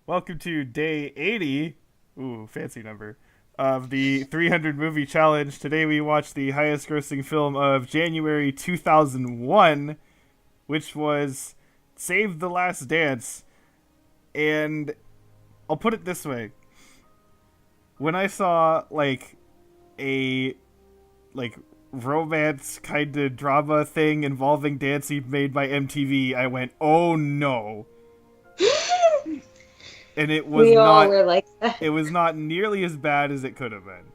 Welcome to day 80. Ooh, fancy number. Of the 300 movie challenge. Today we watched the highest grossing film of January 2001, which was Save the Last Dance. And I'll put it this way. When I saw, a, like, romance kind of drama thing involving dancing made by MTV, I went, oh no. And it was We all not were like that. it was not nearly as bad as it could have been.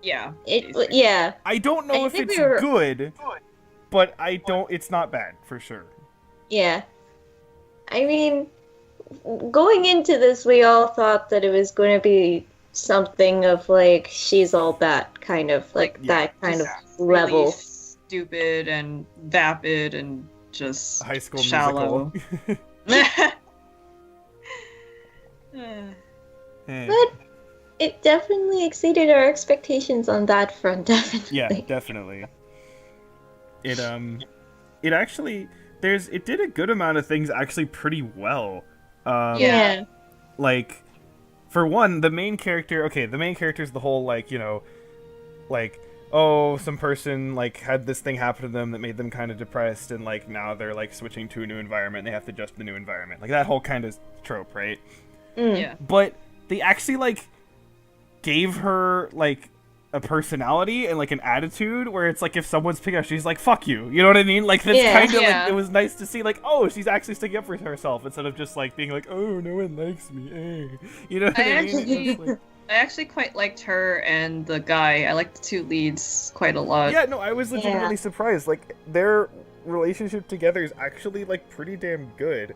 Yeah, It, basically. yeah. I don't know I if think it's we were, good, but it's not bad for sure. yeah. I mean, going into this, we all thought that it was going to be something of like she's all that kind of like Yeah. that kind of Just level. really stupid and vapid and just High School shallow. Musical. Eh. But it definitely exceeded our expectations on that front, definitely. Yeah, definitely. It it actually it did a good amount of things actually pretty well. Yeah. Like for one, the main character, the main character is the whole like oh, some person like had this thing happen to them that made them kind of depressed, and like now they're like switching to a new environment, they have to adjust to the new environment, like that whole kind of trope, right? Mm. Yeah. But they actually like gave her like a personality and like an attitude where it's like if someone's picking up, she's like fuck you, you know what I mean? Like that's Yeah. kind of Yeah. like, it was nice to see like, oh, she's actually sticking up for herself instead of just like being like, oh, no one likes me, you know what I I mean? actually- It's like- I actually quite liked her and the guy. I liked the two leads quite a lot. yeah, no, I was legitimately Yeah. surprised. Like their relationship together is actually like pretty damn good.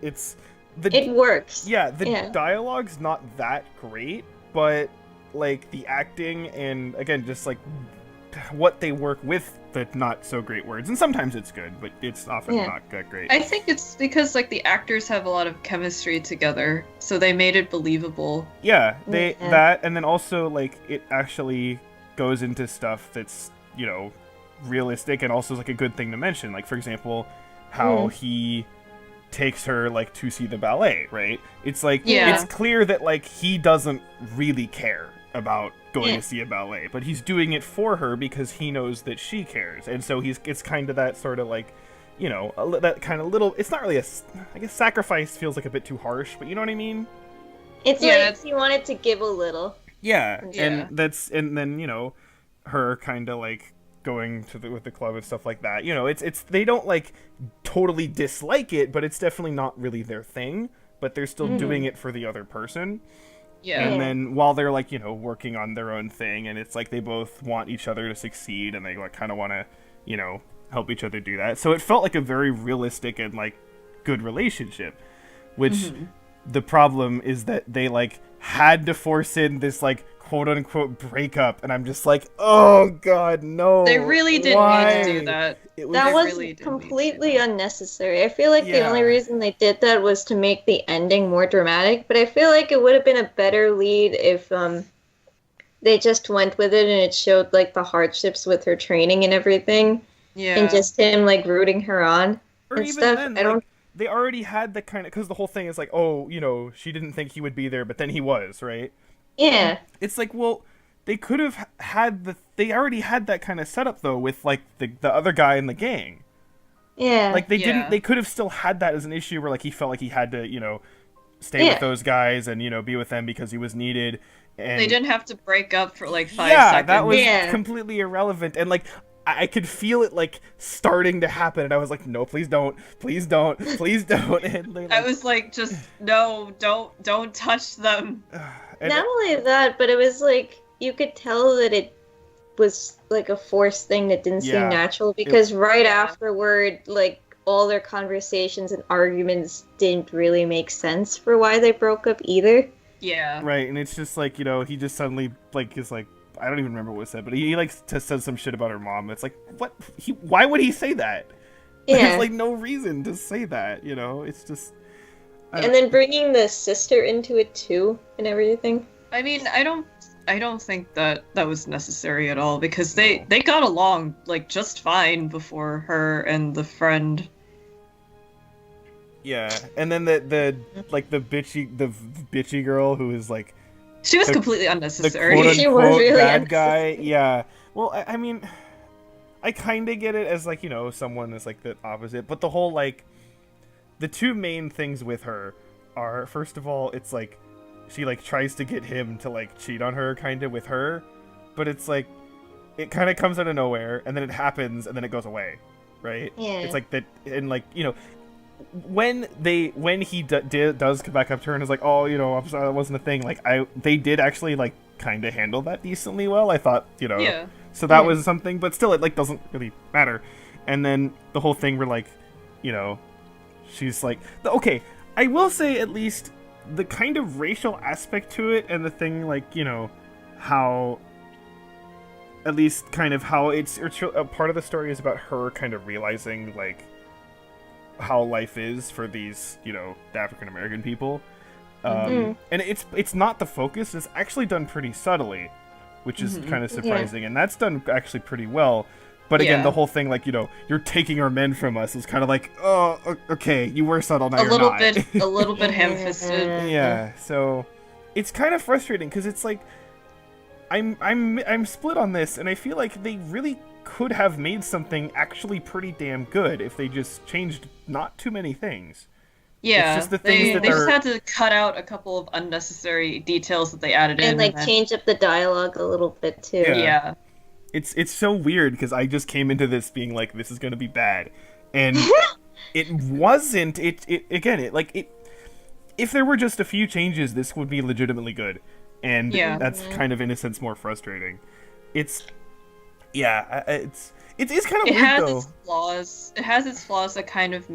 It's It works. yeah, the Yeah. dialogue's not that great, but like the acting and again just like what they work with the not so great words, and sometimes it's good, but it's often Yeah. not that great. I think it's because like the actors have a lot of chemistry together, so they made it believable. Yeah, Yeah. that, and then also like it actually goes into stuff that's, realistic and also is like a good thing to mention. Like for example, how he takes her like to see the ballet, right? It's like Yeah. it's clear that like he doesn't really care about going Yeah. to see a ballet, but he's doing it for her because he knows that she cares. And so it's kind of that sort of like, that kind of little, it's not really I guess sacrifice feels like a bit too harsh, but you know what I mean? It's Yeah, like it's- he wanted to give a little. Yeah, Yeah. and then her kind of like going to with the club and stuff like that. It's they don't like totally dislike it, but it's definitely not really their thing. But they're still doing it for the other person. Yeah. And Yeah. then while they're like working on their own thing, and it's like they both want each other to succeed, and they like kind of want to help each other do that. So it felt like a very realistic and like good relationship, which. The problem is that they like had to force in this like quote unquote breakup, and I'm just like, oh god, no. They really didn't Why? need to do that. It was, That They was really didn't need to completely do that. unnecessary. I feel like the Yeah. only reason they did that was to make the ending more dramatic, but I feel like it would have been a better lead if they just went with it and it showed like the hardships with her training and everything, Yeah. and just him like rooting her on or and even stuff. then, I don't. like, they already had the kind of, because the whole thing is like, oh, she didn't think he would be there, but then he was, right? Yeah, It's like, well, they could have had they already had that kind of setup though with like the other guy in the gang. yeah. Like Yeah. they could have still had that as an issue where like he felt like he had to stay Yeah. with those guys and be with them because he was needed. And They didn't have to break up for like 5 yeah, seconds. that was Yeah. completely irrelevant, and like I could feel it like starting to happen, and I was like, no, please don't, please don't, please don't. And they, I was like, just no, don't touch them. and Not only that, but it was like you could tell that it was like a forced thing that didn't Yeah. seem natural because right Yeah. afterward, like all their conversations and arguments didn't really make sense for why they broke up either. Yeah. right, and it's just like he just suddenly like is like, I don't even remember what was said, but he like said some shit about her mom. It's like, what? Why would he say that? Yeah. There's like no reason to say that. It's just. And then bringing the sister into it too and everything. I mean, I don't think that was necessary at all because they got along like just fine before her and the friend Yeah, and then the like the bitchy girl who is like She was The- completely the unnecessary. quote She was unquote really bad guy. unnecessary. Yeah. Well, I mean, I kind of get it as like someone is like the opposite, but the whole like the two main things with her are first of all it's like she like tries to get him to like cheat on her kind of with her, but it's like it kind of comes out of nowhere and then it happens and then it goes away, right? Yeah. It's like that, and like when he does come back up to her and is like, oh, I'm sorry, that wasn't a thing. Like they did actually like kind of handle that decently well. I thought, Yeah. so that Yeah. was something, but still, it like doesn't really matter. And then the whole thing where like, she's like, okay, I will say at least the kind of racial aspect to it, and the thing like, how at least kind of how it's a part of the story is about her kind of realizing like how life is for these, the African American people. And it's not the focus. It's actually done pretty subtly, which is kind of surprising, and that's done actually pretty well. But again, Yeah. the whole thing, like, you're taking our men from us, is kind of like, oh, okay, you were subtle, now A you're little not. bit ham-fisted. Yeah, so it's kind of frustrating because it's like I'm split on this, and I feel like they really could have made something actually pretty damn good if they just changed not too many things. Yeah, just the things that they just are- had to cut out a couple of unnecessary details that they added in. And like then- change up the dialogue a little bit too. Yeah. Yeah. It's so weird because I just came into this being like, this is gonna be bad, and it wasn't. If there were just a few changes, this would be legitimately good, and Yeah. that's kind of in a sense more frustrating. It is kind of It weird has though. its flaws. It has its flaws that kind of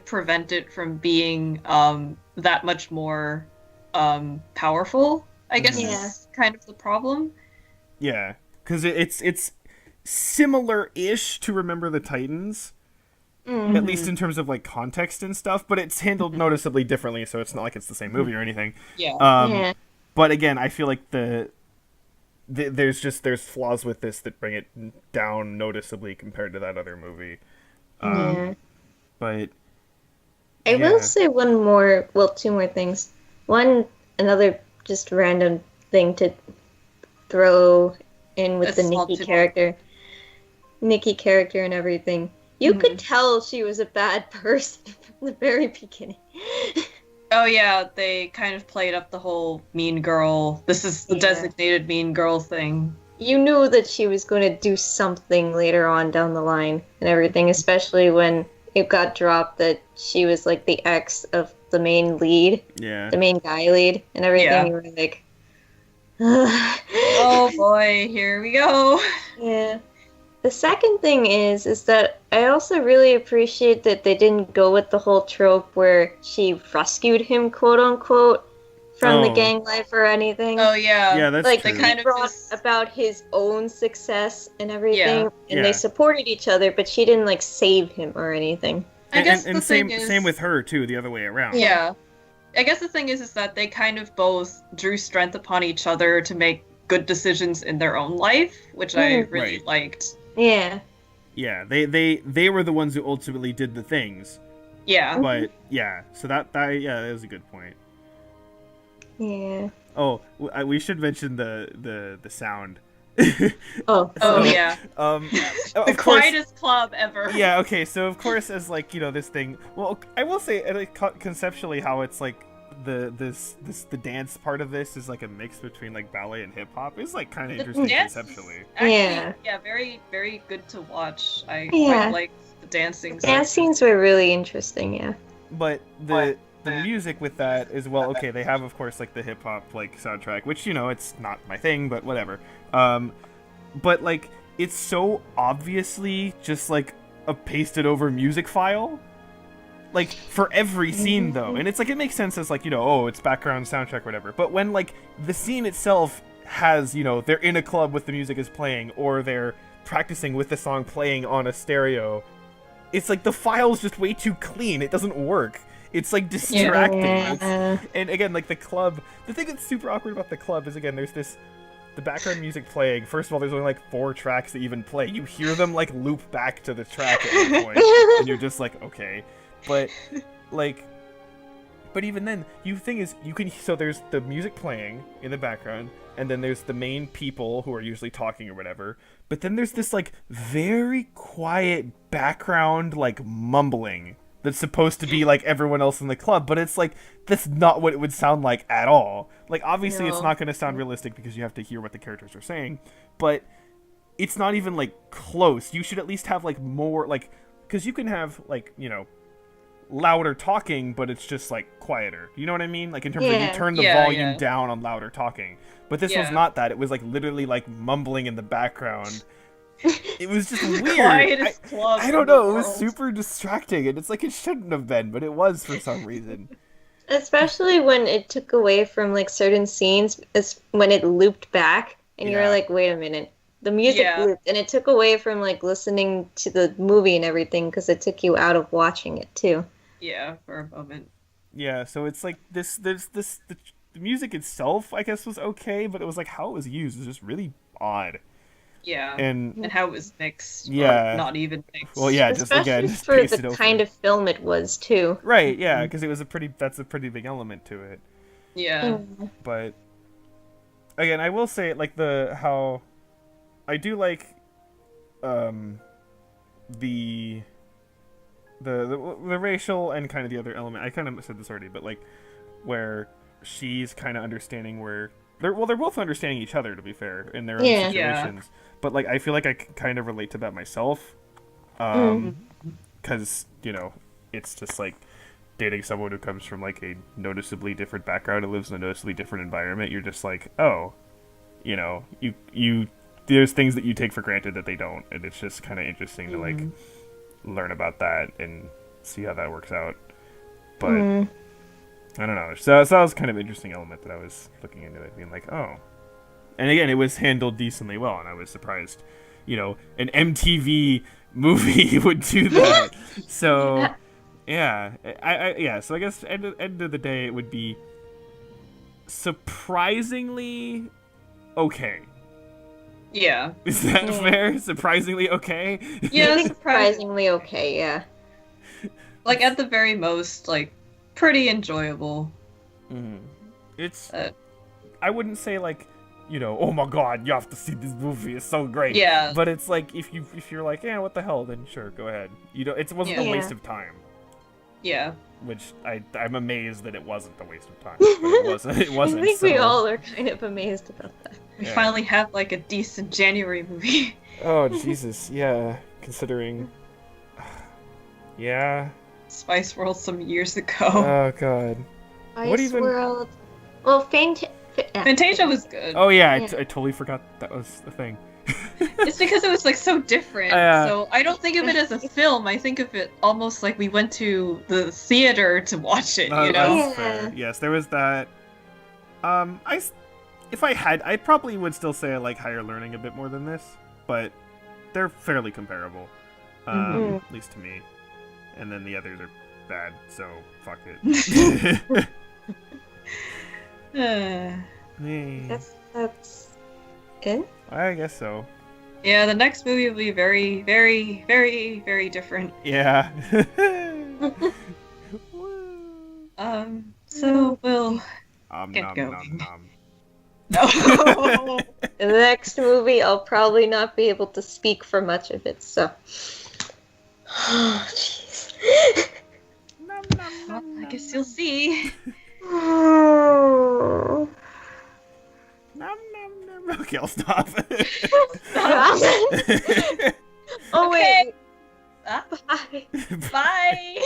prevent it from being that much more powerful. I guess Yeah. is kind of the problem. Yeah, because it's similar-ish to Remember the Titans, at least in terms of like context and stuff, but it's handled noticeably differently. So it's not like it's the same movie or anything. Yeah. Yeah. But again, I feel like there's flaws with this that bring it down noticeably compared to that other movie. Yeah. But I yeah. will say two more things. One, another just random thing to throw in with A the small Nikki tip. character. Nikki character and everything. You could tell she was a bad person from the very beginning. Oh yeah, they kind of played up the whole mean girl. This is the Yeah. designated mean girl thing. You knew that she was going to do something later on down the line and everything, especially when it got dropped that she was like the ex of the main lead, yeah, the main guy lead, and everything. Yeah. You were like, Oh boy, here we go. Yeah. The second thing is that I also really appreciate that they didn't go with the whole trope where she rescued him, quote unquote, from the Oh. gang life or anything. Oh yeah. yeah, that's like true. they kind he of brought just- about his own success and everything, Yeah. and Yeah. they supported each other, but she didn't like save him or anything. I guess and the same thing is, same with her too, the other way around. Yeah. I guess the thing is that they kind of both drew strength upon each other to make good decisions in their own life, which I really Right. liked. Yeah. Yeah, they were the ones who ultimately did the things, Yeah. but yeah, so that is a good point. Yeah. Oh, we should mention the sound. Oh. Oh yeah. The The quietest club ever. Yeah, okay, so of course as like, this thing, well, I will say conceptually how it's like the dance part of this is like a mix between like ballet and hip hop. It's like kind of The interesting dance conceptually. is actually, Yeah. yeah, very, very good to watch. I Yeah. quite like the dancing. Dance scenes were really interesting, yeah. But the music with that is, well, okay, they have of course like the hip hop like soundtrack, which it's not my thing, but whatever. But like it's so obviously just like a pasted over music file. Like for every scene though, and it's like it makes sense as like it's background soundtrack or whatever. But when like the scene itself has they're in a club with the music is playing, or they're practicing with the song playing on a stereo, it's like the file's just way too clean. It doesn't work. It's like distracting. Yeah. And again, like the club, the thing that's super awkward about the club is again there's the background music playing. First of all, there's only like 4 tracks that even play. You hear them like loop back to the track at one point, and you're just like, okay. But like, but even then, thing is, you can, so there's the music playing in the background, and then there's the main people who are usually talking or whatever, but then there's this, like, very quiet background, like, mumbling that's supposed to be like everyone else in the club, but it's like, that's not what it would sound like at all. Like, obviously it's No. not going to sound realistic because you have to hear what the characters are saying, but it's not even, like, close. You should at least have, like, more, like, because you can have, like, you know, louder talking, but it's just, like, quieter. You know what I mean? Like, in terms of you Yeah. turn the Yeah, volume yeah. down on louder talking. But this was Yeah. not that. It was, like, literally, like, mumbling in the background. It was just weird. Quietest club I in don't the know. It was world. super distracting, and it's like it shouldn't have been, but it was for some reason. Especially when it took away from like certain scenes, as when it looped back, and you Yeah. were like, "Wait a minute." The music Yeah. looped, and it took away from like listening to the movie and everything because it took you out of watching it too. Yeah, for a moment. Yeah, so it's like the music itself, I guess, was okay, but it was like how it was used was just really odd. Yeah. And And how it was mixed. Yeah. Or not even mixed. well, yeah, just Especially again, just for paste it the over. kind of film it was too. Right, yeah, because it was that's a pretty big element to it. Yeah. But again, I will say like how I do like the racial and kind of the other element. I kind of said this already, but like where she's kind of understanding where they're both understanding each other, to be fair, in their own Yeah. situations. But like I feel like I can kind of relate to that myself, Mm-hmm. because you know it's just like dating someone who comes from like a noticeably different background and lives in a noticeably different environment. You're just like, oh, you know, you there's things that you take for granted that they don't, and it's just kind of interesting to like learn about that and see how that works out. But I don't know. So that was kind of an interesting element that I was looking into it, being like, oh. And again, it was handled decently well, and I was surprised. You know, an MTV movie would do that. So, yeah, yeah. So I guess end of the day, it would be surprisingly okay. Yeah. Is that Yeah. fair? Surprisingly okay? Yeah, I think surprising. surprisingly okay. Yeah. Like, at the very most, like, pretty enjoyable. It's. Uh, I wouldn't say like, you know, oh my god, you have to see this movie. It's so great. Yeah. But it's like if you're like, yeah, what the hell? Then sure, go ahead. You know, it wasn't a Yeah. waste of time. Yeah. Which I'm amazed that it wasn't a waste of time. But it wasn't. It wasn't. I think so. we all are kind of amazed about that. We Yeah. finally have, like, a decent January movie. Oh Jesus, yeah. Considering. Yeah. Spice World some years ago. Oh god. What Ice even- World. Well, Fantasia was good. Oh yeah, Yeah. I totally forgot that was the thing. It's because it was, like, so different. So I don't think of it as a film. I think of it almost like we went to the theater to watch it, you know? That's fair. Yes, there was that. If I probably would still say I like Higher Learning a bit more than this, but they're fairly comparable, Mhm. at least to me. And then the others are bad, so fuck it. That's it. I guess so. Yeah, the next movie will be very, very, very, very different. Yeah. So we'll get nom, going. nom. no. The next movie, I'll probably not be able to speak for much of it, so. Oh, jeez. Nom, nom, Well, nom, I guess you'll see. Oh. nom, nom, nom. Okay, I'll stop. Oh, Okay. wait. Ah, Bye. bye.